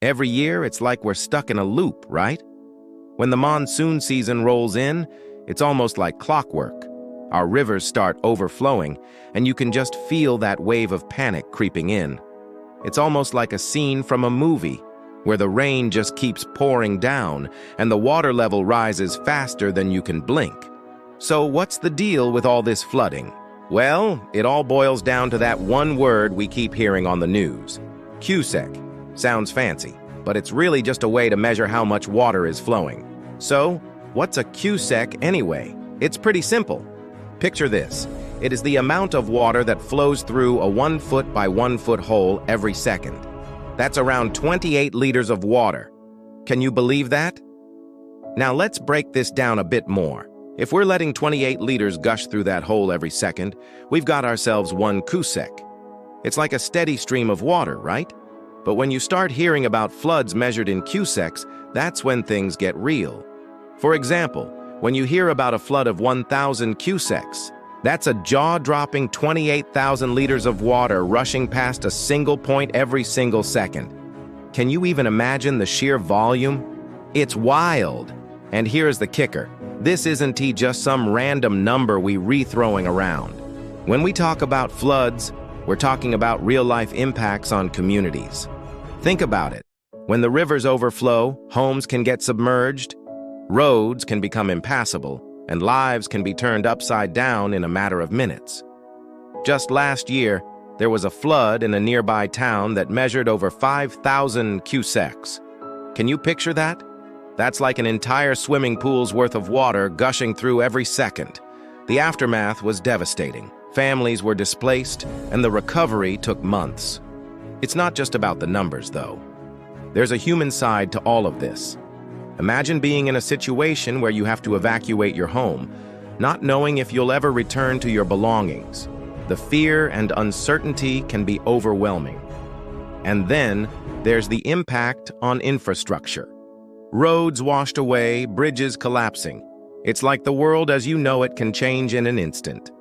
Every year, it's like we're stuck in a loop, right? When the monsoon season rolls in, it's almost like clockwork. Our rivers start overflowing, and you can just feel that wave of panic creeping in. It's almost like a scene from a movie, where the rain just keeps pouring down, and the water level rises faster than you can blink. So what's the deal with all this flooding? Well, it all boils down to that one word we keep hearing on the news. Cusec. Sounds fancy, but it's really just a way to measure how much water is flowing. So, what's a cusec anyway? It's pretty simple. Picture this. It is the amount of water that flows through a 1 foot by 1 foot hole every second. That's around 28 liters of water. Can you believe that? Now let's break this down a bit more. If we're letting 28 liters gush through that hole every second, we've got ourselves 1 cusec. It's like a steady stream of water, right? But when you start hearing about floods measured in cusecs, that's when things get real. For example, when you hear about a flood of 1,000 cusecs, that's a jaw-dropping 28,000 liters of water rushing past a single point every single second. Can you even imagine the sheer volume? It's wild. And here's the kicker. This isn't just some random number we re-throwing around. When we talk about floods, we're talking about real-life impacts on communities. Think about it. When the rivers overflow, homes can get submerged, roads can become impassable, and lives can be turned upside down in a matter of minutes. Just last year, there was a flood in a nearby town that measured over 5,000 cusecs. Can you picture that? That's like an entire swimming pool's worth of water gushing through every second. The aftermath was devastating. Families were displaced, and the recovery took months. It's not just about the numbers, though. There's a human side to all of this. Imagine being in a situation where you have to evacuate your home, not knowing if you'll ever return to your belongings. The fear and uncertainty can be overwhelming. And then there's the impact on infrastructure. Roads washed away, bridges collapsing. It's like the world as you know it can change in an instant.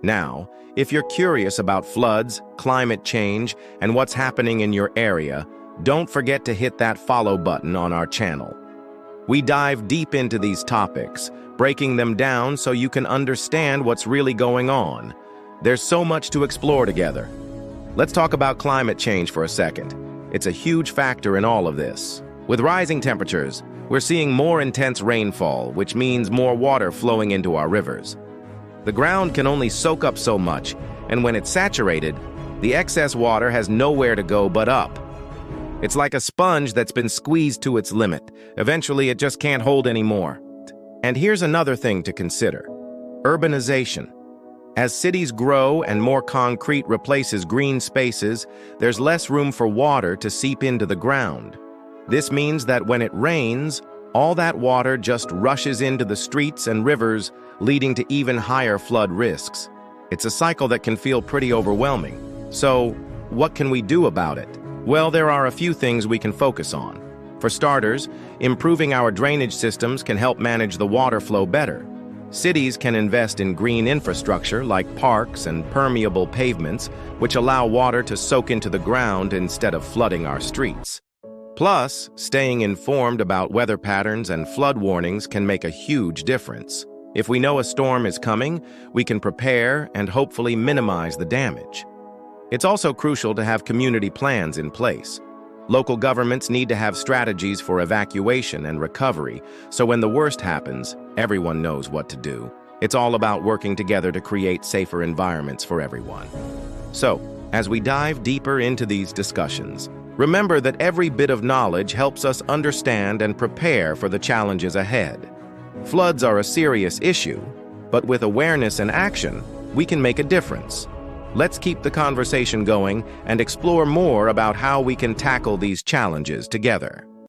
Now, if you're curious about floods, climate change, and what's happening in your area, don't forget to hit that follow button on our channel. We dive deep into these topics, breaking them down so you can understand what's really going on. There's so much to explore together. Let's talk about climate change for a second. It's a huge factor in all of this. With rising temperatures, we're seeing more intense rainfall, which means more water flowing into our rivers. The ground can only soak up so much, and when it's saturated, the excess water has nowhere to go but up. It's like a sponge that's been squeezed to its limit. Eventually, it just can't hold anymore. And here's another thing to consider: urbanization. As cities grow and more concrete replaces green spaces, there's less room for water to seep into the ground. This means that when it rains, all that water just rushes into the streets and rivers, leading to even higher flood risks. It's a cycle that can feel pretty overwhelming. So, what can we do about it? Well, there are a few things we can focus on. For starters, improving our drainage systems can help manage the water flow better. Cities can invest in green infrastructure like parks and permeable pavements, which allow water to soak into the ground instead of flooding our streets. Plus, staying informed about weather patterns and flood warnings can make a huge difference. If we know a storm is coming, we can prepare and hopefully minimize the damage. It's also crucial to have community plans in place. Local governments need to have strategies for evacuation and recovery, so when the worst happens, everyone knows what to do. It's all about working together to create safer environments for everyone. So, as we dive deeper into these discussions, remember that every bit of knowledge helps us understand and prepare for the challenges ahead. Floods are a serious issue, but with awareness and action, we can make a difference. Let's keep the conversation going and explore more about how we can tackle these challenges together.